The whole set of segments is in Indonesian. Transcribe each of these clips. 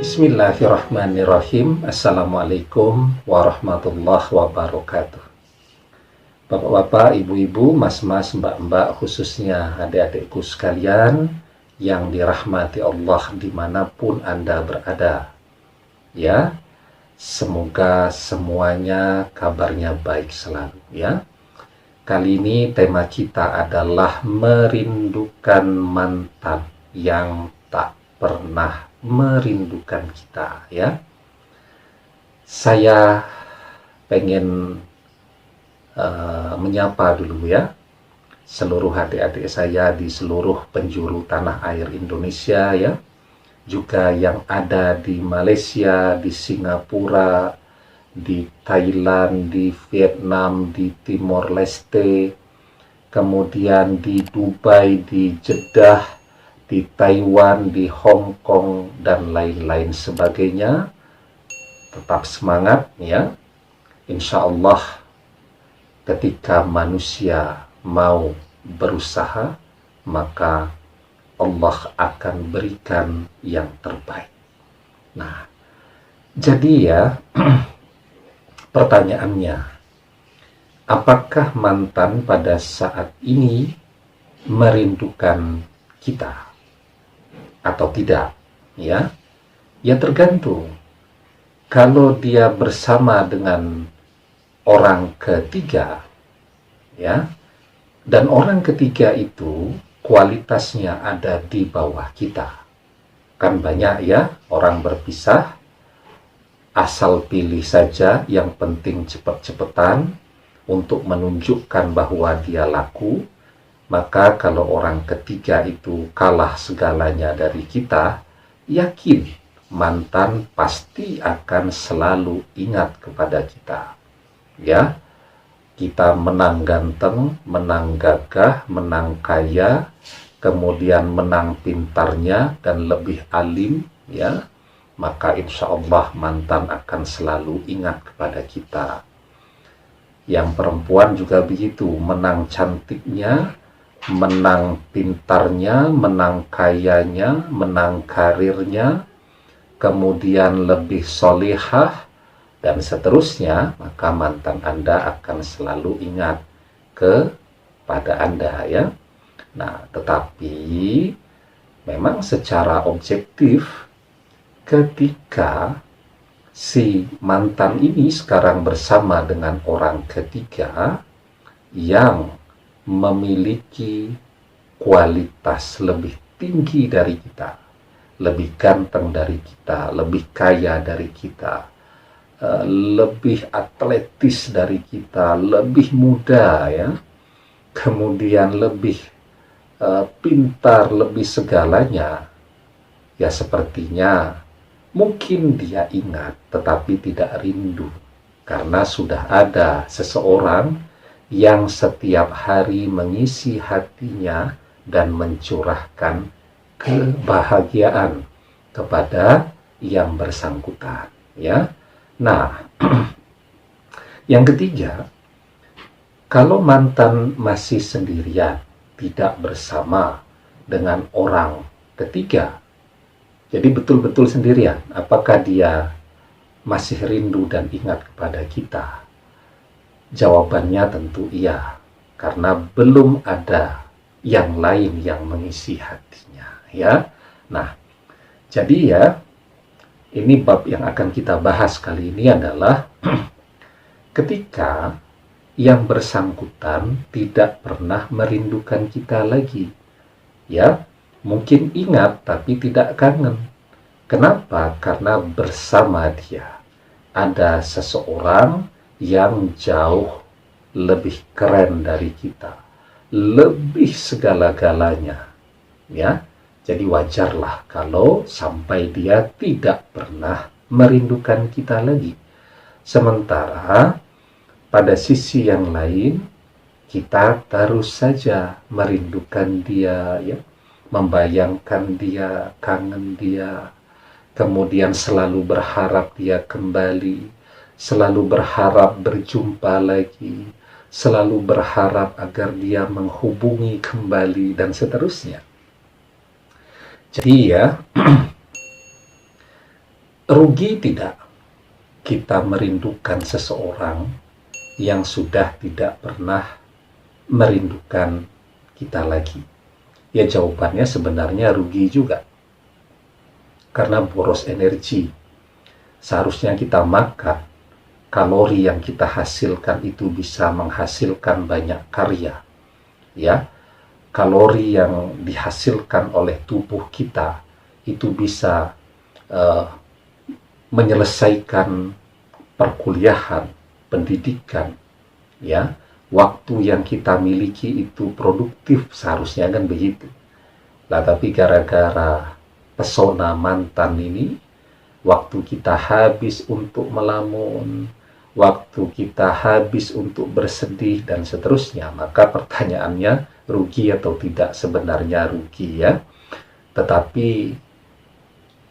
Bismillahirrahmanirrahim. Assalamualaikum warahmatullahi wabarakatuh. Bapak-bapak, ibu-ibu, mas-mas, mbak-mbak, khususnya adik-adikku sekalian yang dirahmati Allah dimanapun Anda berada. Ya, semoga semuanya kabarnya baik selalu ya. Kali ini tema kita adalah merindukan mantan yang tak pernah merindukan kita ya. Saya pengen menyapa dulu ya seluruh adik-adik saya di seluruh penjuru tanah air Indonesia ya, juga yang ada di Malaysia, di Singapura, di Thailand, di Vietnam, di Timor Leste, kemudian di Dubai, di Jeddah, di Taiwan, di Hong Kong, dan lain-lain sebagainya. Tetap semangat ya. Insya Allah ketika manusia mau berusaha, maka Allah akan berikan yang terbaik. Nah, jadi ya, pertanyaannya, apakah mantan pada saat ini merindukan kita atau tidak? Ya, ya tergantung. Kalau dia bersama dengan orang ketiga, ya, dan orang ketiga itu kualitasnya ada di bawah kita. Kan banyak ya orang berpisah, asal pilih saja, yang penting cepet-cepetan untuk menunjukkan bahwa dia laku. Maka kalau orang ketiga itu kalah segalanya dari kita, yakin mantan pasti akan selalu ingat kepada kita. Ya, kita menang ganteng, menang gagah, menang kaya, kemudian menang pintarnya dan lebih alim, ya, maka insya Allah mantan akan selalu ingat kepada kita. Yang perempuan juga begitu, menang cantiknya, menang pintarnya, menang kayanya, menang karirnya, kemudian lebih solihah, dan seterusnya, maka mantan Anda akan selalu ingat kepada Anda ya. Nah, tetapi memang secara objektif, ketika si mantan ini sekarang bersama dengan orang ketiga yang memiliki kualitas lebih tinggi dari kita, lebih ganteng dari kita, lebih kaya dari kita, lebih atletis dari kita, lebih muda ya, kemudian lebih pintar, lebih segalanya, ya sepertinya mungkin dia ingat tetapi tidak rindu, karena sudah ada seseorang yang setiap hari mengisi hatinya dan mencurahkan kebahagiaan kepada yang bersangkutan ya. Nah, yang ketiga, kalau mantan masih sendirian, tidak bersama dengan orang ketiga, jadi betul-betul sendirian, apakah dia masih rindu dan ingat kepada kita? Jawabannya tentu iya, karena belum ada yang lain yang mengisi hatinya ya. Nah, jadi ya, ini bab yang akan kita bahas kali ini adalah ketika yang bersangkutan tidak pernah merindukan kita lagi. Ya, mungkin ingat tapi tidak kangen. Kenapa? Karena bersama dia ada seseorang yang jauh lebih keren dari kita, lebih segala-galanya. Ya. Jadi wajarlah kalau sampai dia tidak pernah merindukan kita lagi. Sementara pada sisi yang lain, kita terus saja merindukan dia, ya, membayangkan dia, kangen dia, kemudian selalu berharap dia kembali, selalu berharap berjumpa lagi, selalu berharap agar dia menghubungi kembali, dan seterusnya. Jadi ya, Rugi tidak kita merindukan seseorang yang sudah tidak pernah merindukan kita lagi? Ya, jawabannya sebenarnya rugi juga, karena boros energi. Seharusnya kita makan, kalori yang kita hasilkan itu bisa menghasilkan banyak karya, ya. Kalori yang dihasilkan oleh tubuh kita itu bisa menyelesaikan perkuliahan, pendidikan, ya. Waktu yang kita miliki itu produktif, seharusnya kan begitu. Lah, tapi gara-gara pesona mantan ini, waktu kita habis untuk melamun, waktu kita habis untuk bersedih, dan seterusnya. Maka pertanyaannya, rugi atau tidak? Sebenarnya rugi, ya. Tetapi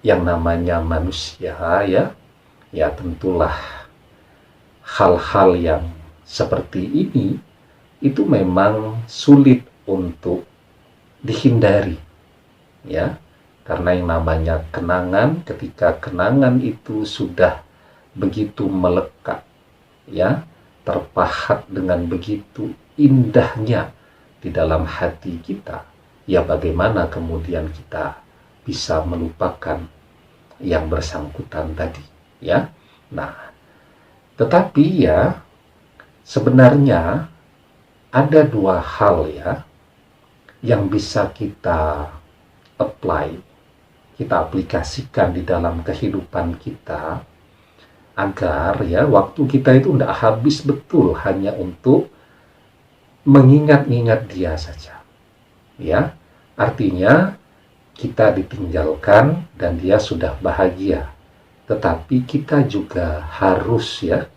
yang namanya manusia, ya tentulah hal-hal yang seperti ini itu memang sulit untuk dihindari, ya. Karena yang namanya kenangan, ketika kenangan itu sudah begitu melekat, ya, terpahat dengan begitu indahnya di dalam hati kita, ya bagaimana kemudian kita bisa melupakan yang bersangkutan tadi, ya. Nah, tetapi ya sebenarnya ada dua hal, ya, yang bisa kita apply, kita aplikasikan di dalam kehidupan kita, agar ya waktu kita itu tidak habis betul hanya untuk mengingat-ingat dia saja, ya. Artinya kita ditinggalkan dan dia sudah bahagia, tetapi kita juga harus, ya,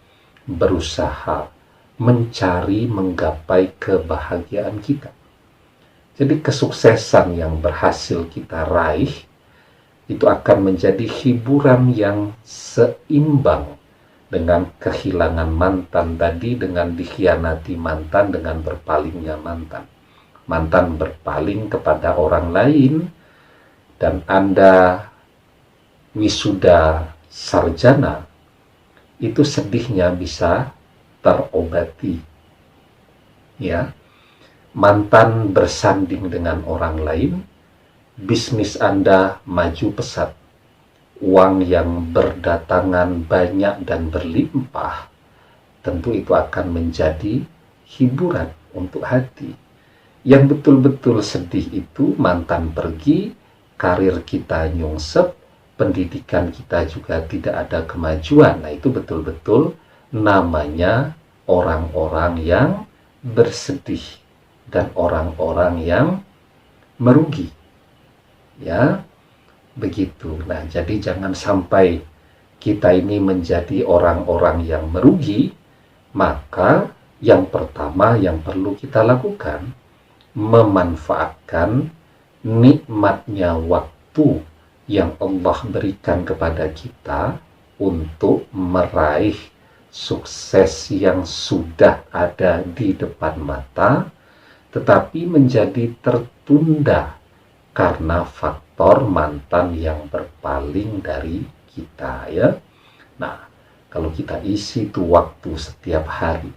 berusaha mencari, menggapai kebahagiaan kita. Jadi kesuksesan yang berhasil kita raih itu akan menjadi hiburan yang seimbang dengan kehilangan mantan tadi, dengan dikhianati mantan, dengan berpalingnya mantan. Mantan berpaling kepada orang lain, dan Anda wisuda sarjana, itu sedihnya bisa terobati, ya. Mantan bersanding dengan orang lain, bisnis Anda maju pesat, uang yang berdatangan banyak dan berlimpah, tentu itu akan menjadi hiburan untuk hati. Yang betul-betul sedih itu mantan pergi, karir kita nyungsep, pendidikan kita juga tidak ada kemajuan. Nah, itu betul-betul namanya orang-orang yang bersedih dan orang-orang yang merugi, ya, begitu. Nah, jadi jangan sampai kita ini menjadi orang-orang yang merugi. Maka yang pertama yang perlu kita lakukan, memanfaatkan nikmatnya waktu yang Allah berikan kepada kita untuk meraih sukses yang sudah ada di depan mata, tetapi menjadi tertunda karena faktor mantan yang berpaling dari kita, ya. Nah, kalau kita isi tuh waktu setiap hari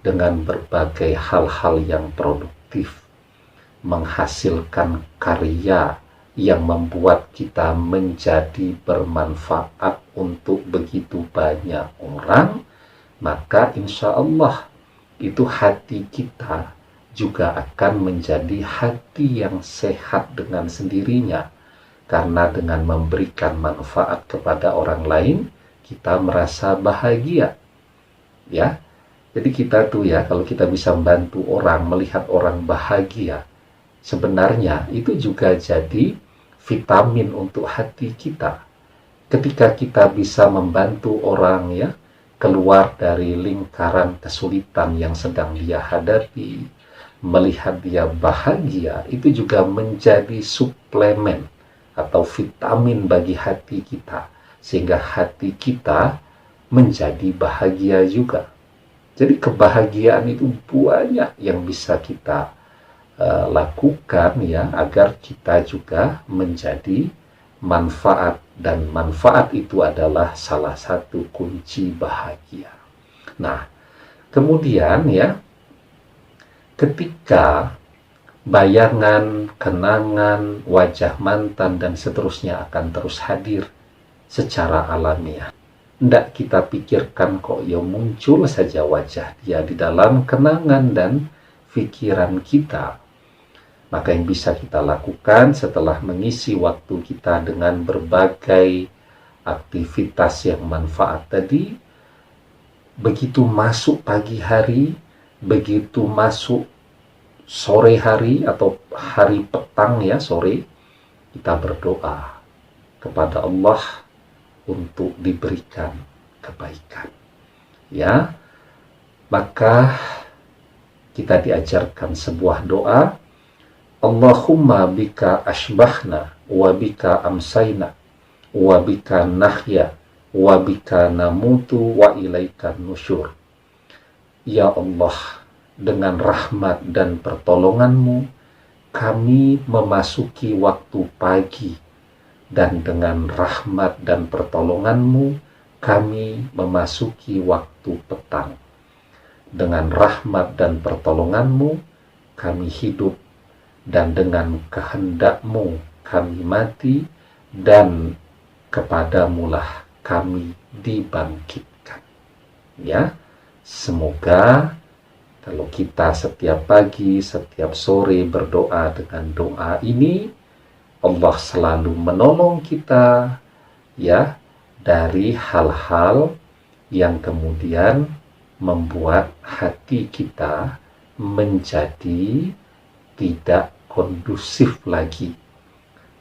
dengan berbagai hal-hal yang produktif, menghasilkan karya yang membuat kita menjadi bermanfaat untuk begitu banyak orang, maka insya Allah itu hati kita juga akan menjadi hati yang sehat dengan sendirinya. Karena dengan memberikan manfaat kepada orang lain, kita merasa bahagia, ya. Jadi kita tuh, ya, kalau kita bisa membantu orang, melihat orang bahagia, sebenarnya itu juga jadi vitamin untuk hati kita. Ketika kita bisa membantu orang, ya, keluar dari lingkaran kesulitan yang sedang dia hadapi, melihat dia bahagia, itu juga menjadi suplemen atau vitamin bagi hati kita, sehingga hati kita menjadi bahagia juga. Jadi kebahagiaan itu banyak yang bisa kita lakukan, ya, agar kita juga menjadi manfaat, dan manfaat itu adalah salah satu kunci bahagia. Nah, kemudian ya, ketika bayangan, kenangan, wajah mantan, dan seterusnya akan terus hadir secara alamiah. Tidak kita pikirkan kok, ya muncul saja wajah dia di dalam kenangan dan pikiran kita. Maka yang bisa kita lakukan setelah mengisi waktu kita dengan berbagai aktivitas yang manfaat tadi, begitu masuk pagi hari, begitu masuk sore hari atau hari petang ya, sore, kita berdoa kepada Allah untuk diberikan kebaikan. Ya, maka kita diajarkan sebuah doa, Allahumma bika ashbahna wa bika amsayna wa bika nahya wa bika namutu wa ilaikan nusyur. Ya Allah, dengan rahmat dan pertolongan-Mu kami memasuki waktu pagi, dan dengan rahmat dan pertolongan-Mu kami memasuki waktu petang. Dengan rahmat dan pertolongan-Mu kami hidup, dan dengan kehendak-Mu kami mati, dan kepadamu-lah kami dibangkitkan. Ya, semoga kalau kita setiap pagi, setiap sore berdoa dengan doa ini, Allah selalu menolong kita ya dari hal-hal yang kemudian membuat hati kita menjadi tidak kondusif lagi.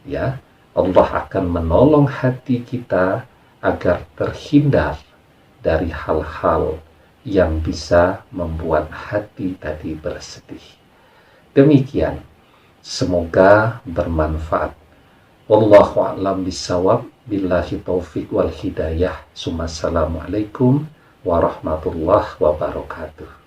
Ya, Allah akan menolong hati kita agar terhindar dari hal-hal yang bisa membuat hati tadi bersedih. Demikian, semoga bermanfaat. Wallahu a'lam bishawab. Billahi taufik wal hidayah. Assalamualaikum warahmatullahi wabarakatuh.